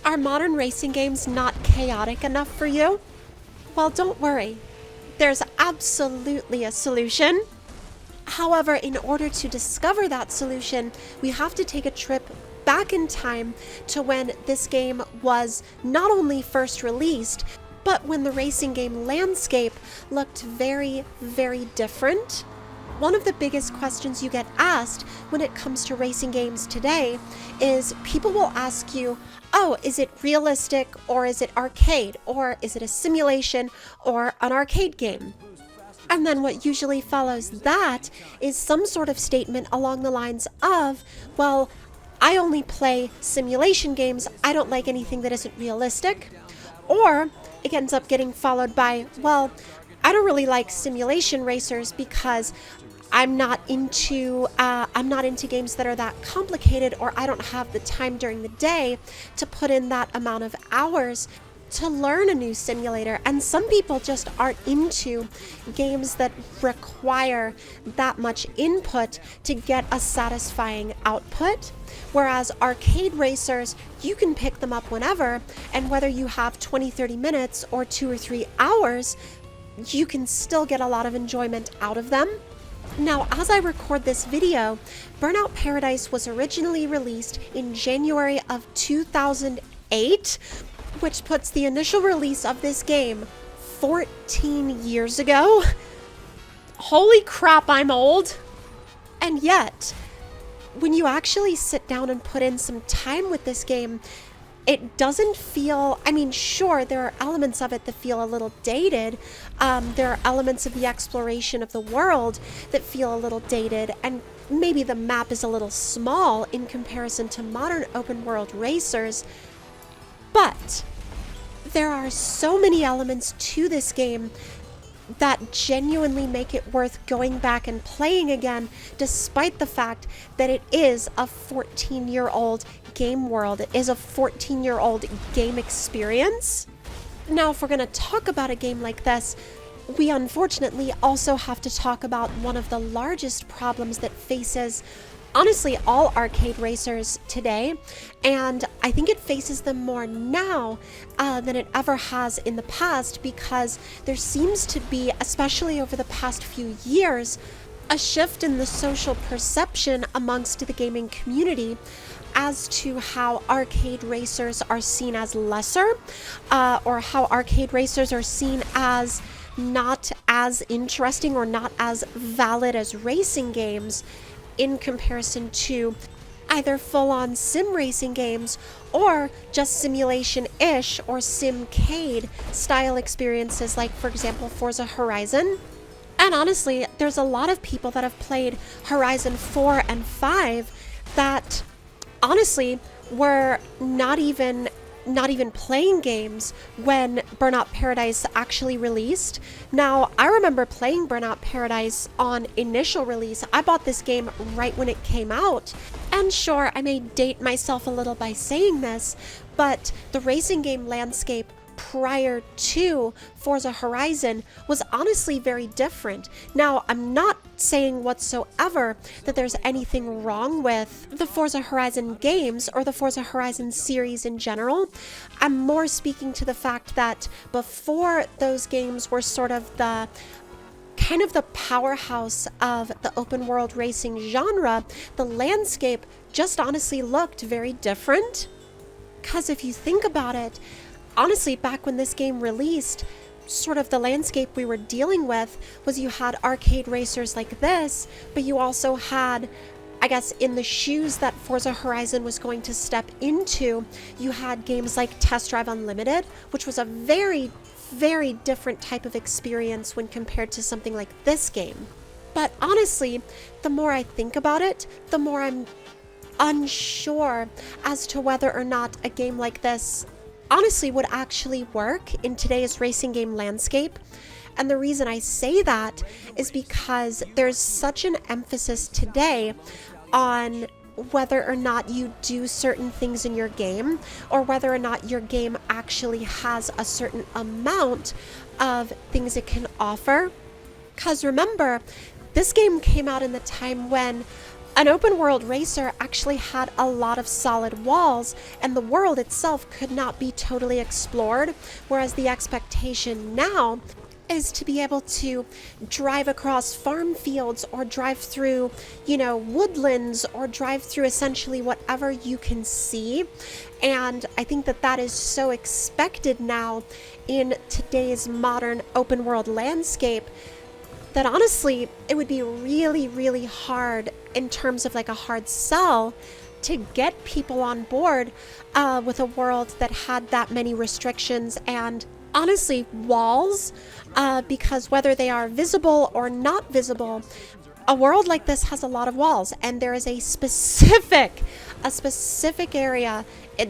Are modern racing games not chaotic enough for you? Well, don't worry. There's absolutely a solution. However, in order to discover that solution, we have to take a trip back in time to when this game was not only first released, but when the racing game landscape looked very, very different. One of the biggest questions you get asked when it comes to racing games today is people will ask you, oh, is it realistic or is it arcade or is it a simulation or an arcade game? And then what usually follows that is some sort of statement along the lines of, well, I only play simulation games, I don't like anything that isn't realistic. Or it ends up getting followed by, well, I don't really like simulation racers because I'm not into games that are that complicated, or I don't have the time during the day to put in that amount of hours to learn a new simulator. And some people just aren't into games that require that much input to get a satisfying output. Whereas arcade racers, you can pick them up whenever, and whether you have 20-30 minutes or 2 or 3 hours, you can still get a lot of enjoyment out of them. Now, as I record this video, Burnout Paradise was originally released in January of 2008, which puts the initial release of this game 14 years ago. Holy crap, I'm old! And yet, when you actually sit down and put in some time with this game, it doesn't feel, sure, there are elements of it that feel a little dated. There are elements of the exploration of the world that feel a little dated, and maybe the map is a little small in comparison to modern open world racers. But there are so many elements to this game that genuinely make it worth going back and playing again, despite the fact that it is a 14-year-old game world. It is a 14-year-old game experience. Now, if we're going to talk about a game like this, we unfortunately also have to talk about one of the largest problems that faces honestly all arcade racers today, and I think it faces them more now than it ever has in the past, because there seems to be, especially over the past few years, a shift in the social perception amongst the gaming community as to how arcade racers are seen as lesser, or how arcade racers are seen as not as interesting or not as valid as racing games, in comparison to either full-on sim racing games or just simulation-ish or simcade style experiences, like, for example, Forza Horizon. And honestly, there's a lot of people that have played Horizon 4 and 5 that honestly were not even playing games when Burnout Paradise actually released. Now, I remember playing Burnout Paradise on initial release. I bought this game right when it came out. And sure, I may date myself a little by saying this, but the racing game landscape prior to Forza Horizon was honestly very different. Now, I'm not saying whatsoever that there's anything wrong with the Forza Horizon games or the Forza Horizon series in general. I'm more speaking to the fact that before those games were sort of the powerhouse of the open world racing genre, the landscape just honestly looked very different. Because if you think about it, honestly, back when this game released, sort of the landscape we were dealing with was you had arcade racers like this, but you also had, I guess, in the shoes that Forza Horizon was going to step into, you had games like Test Drive Unlimited, which was a very, very different type of experience when compared to something like this game. But honestly, the more I think about it, the more I'm unsure as to whether or not a game like this honestly would actually work in today's racing game landscape. And the reason I say that is because there's such an emphasis today on whether or not you do certain things in your game, or whether or not your game actually has a certain amount of things it can offer. Because remember, this game came out in the time when An open world racer actually had a lot of solid walls, and the world itself could not be totally explored, whereas the expectation now is to be able to drive across farm fields or drive through, woodlands or drive through essentially whatever you can see. And I think that that is so expected now in today's modern open world landscape that honestly, it would be really, really hard in terms of like a hard sell to get people on board with a world that had that many restrictions and honestly walls, because whether they are visible or not visible, a world like this has a lot of walls, and there is a specific area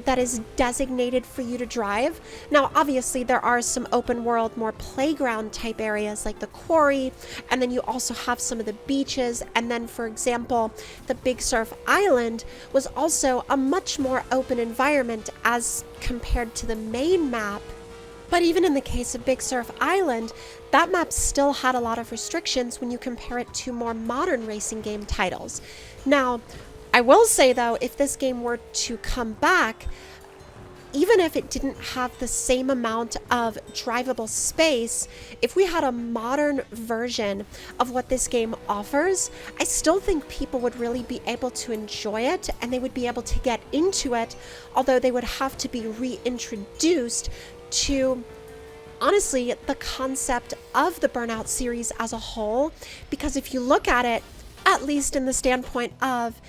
that is designated for you to drive. Now, obviously, there are some open world, more playground type areas like the quarry, and then you also have some of the beaches. And then, for example, the Big Surf Island was also a much more open environment as compared to the main map. But even in the case of Big Surf Island, that map still had a lot of restrictions when you compare it to more modern racing game titles. Now, I will say though, if this game were to come back, even if it didn't have the same amount of drivable space, if we had a modern version of what this game offers, I still think people would really be able to enjoy it and they would be able to get into it, although they would have to be reintroduced to honestly the concept of the Burnout series as a whole. Because if you look at it, at least in the standpoint of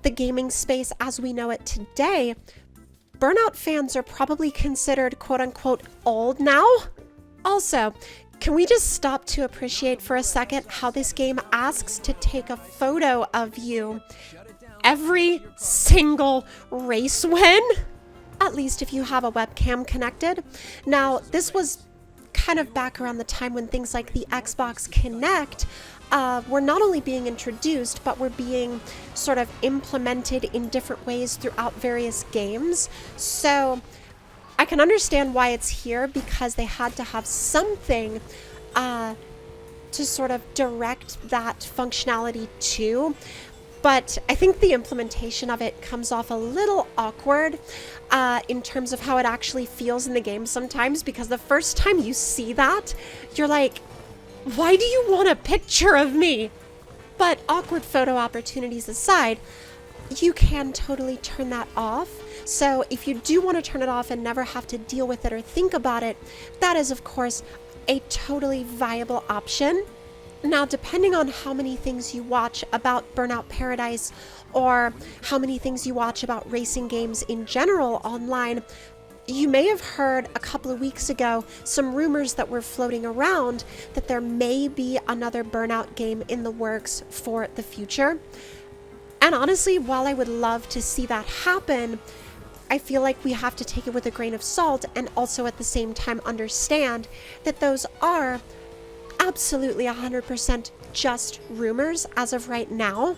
the gaming space as we know it today, Burnout fans are probably considered quote unquote old now. Also, can we just stop to appreciate for a second how this game asks to take a photo of you every single race win? At least if you have a webcam connected. Now, this was kind of back around the time when things like the Xbox Kinect were not only being introduced, but were being sort of implemented in different ways throughout various games. So I can understand why it's here, because they had to have something to sort of direct that functionality to. But I think the implementation of it comes off a little awkward in terms of how it actually feels in the game sometimes, because the first time you see that, you're like, why do you want a picture of me? But awkward photo opportunities aside, you can totally turn that off. So if you do want to turn it off and never have to deal with it or think about it, that is, of course, a totally viable option. Now, depending on how many things you watch about Burnout Paradise or how many things you watch about racing games in general online, you may have heard a couple of weeks ago some rumors that were floating around that there may be another Burnout game in the works for the future. And honestly, while I would love to see that happen, I feel like we have to take it with a grain of salt and also at the same time understand that those are absolutely 100% just rumors as of right now.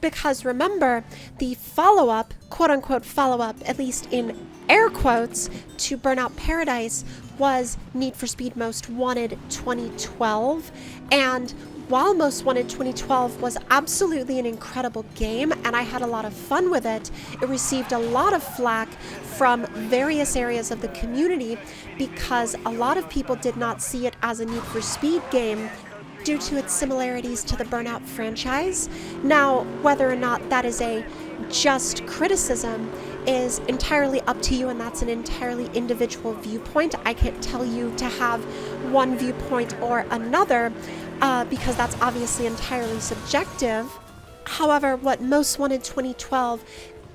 Because remember, the follow-up, quote-unquote follow-up, at least in air quotes, to Burnout Paradise was Need for Speed Most Wanted 2012. And while Most Wanted 2012 was absolutely an incredible game, and I had a lot of fun with it, it received a lot of flack from various areas of the community because a lot of people did not see it as a Need for Speed game due to its similarities to the Burnout franchise. Now, whether or not that is a just criticism is entirely up to you, and that's an entirely individual viewpoint. I can't tell you to have one viewpoint or another because that's obviously entirely subjective. However, what Most Wanted 2012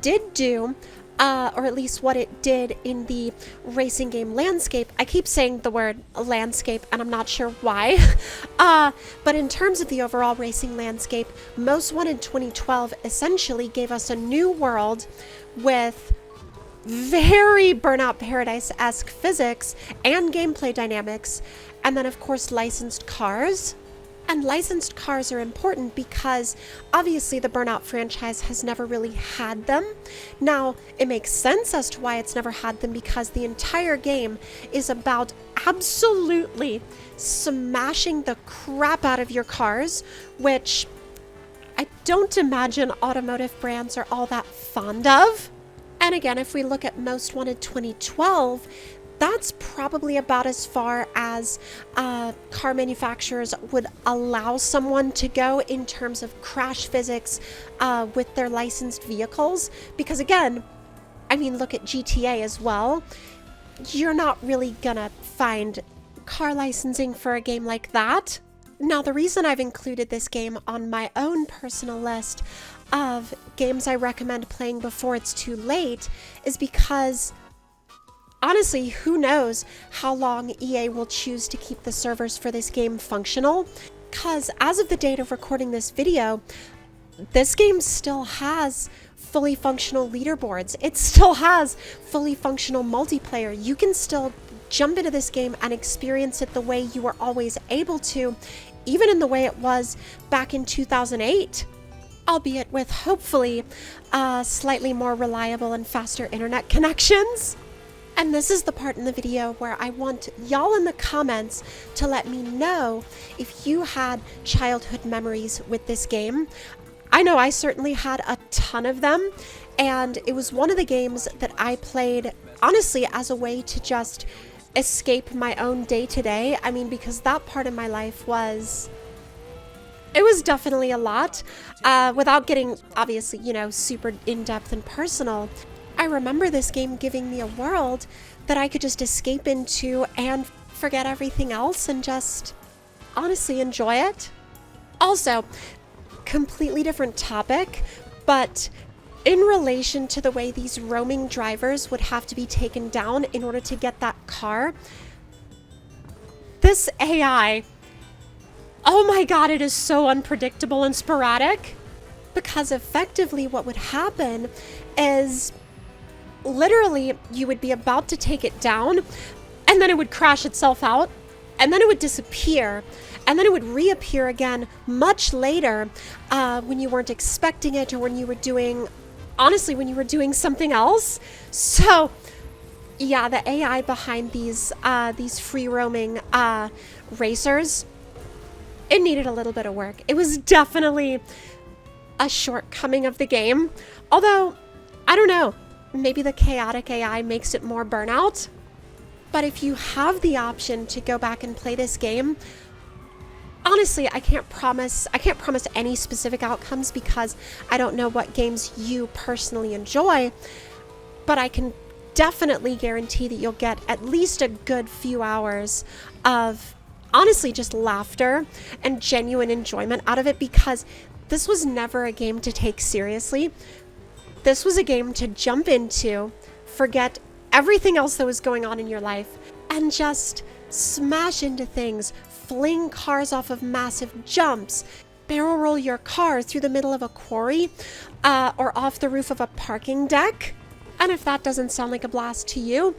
did do, or at least what it did in the racing game landscape, I keep saying the word landscape and I'm not sure why, but in terms of the overall racing landscape, Most Wanted 2012 essentially gave us a new world with very Burnout Paradise-esque physics and gameplay dynamics, and then of course licensed cars. And licensed cars are important because obviously the Burnout franchise has never really had them. Now, it makes sense as to why it's never had them, because the entire game is about absolutely smashing the crap out of your cars, which I don't imagine automotive brands are all that fond of. And again, if we look at Most Wanted 2012, that's probably about as far as car manufacturers would allow someone to go in terms of crash physics with their licensed vehicles. Because again, I mean, look at GTA as well. You're not really gonna find car licensing for a game like that. Now, the reason I've included this game on my own personal list of games I recommend playing before it's too late is because honestly, who knows how long EA will choose to keep the servers for this game functional? Because as of the date of recording this video, this game still has fully functional leaderboards. It still has fully functional multiplayer. You can still jump into this game and experience it the way you were always able to, even in the way it was back in 2008. Albeit with hopefully slightly more reliable and faster internet connections. And this is the part in the video where I want y'all in the comments to let me know if you had childhood memories with this game. I know I certainly had a ton of them, and it was one of the games that I played, honestly, as a way to just escape my own day-to-day. I mean, because that part of my life was... it was definitely a lot. Without getting, obviously, you know, super in-depth and personal, I remember this game giving me a world that I could just escape into and forget everything else and just honestly enjoy it. Also, completely different topic, but in relation to the way these roaming drivers would have to be taken down in order to get that car, this AI, oh my god, it is so unpredictable and sporadic. Because effectively what would happen is literally you would be about to take it down, and then it would crash itself out, and then it would disappear, and then it would reappear again much later when you weren't expecting it, or when you were doing, honestly, when you were doing something else. So yeah, the AI behind these free roaming racers, it needed a little bit of work. It was definitely a shortcoming of the game. Although, I don't know, maybe the chaotic AI makes it more burnout. But if you have the option to go back and play this game, honestly, I can't promise any specific outcomes because I don't know what games you personally enjoy, but I can definitely guarantee that you'll get at least a good few hours of honestly just laughter and genuine enjoyment out of it, because this was never a game to take seriously. This was a game to jump into, forget everything else that was going on in your life, and just smash into things, fling cars off of massive jumps, barrel roll your car through the middle of a quarry, or off the roof of a parking deck. And if that doesn't sound like a blast to you,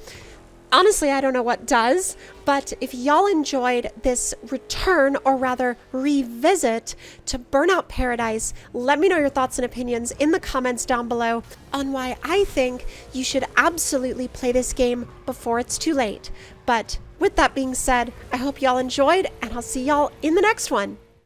honestly, I don't know what does. But if y'all enjoyed this return, or rather revisit, to Burnout Paradise, let me know your thoughts and opinions in the comments down below on why I think you should absolutely play this game before it's too late. But with that being said, I hope y'all enjoyed, and I'll see y'all in the next one.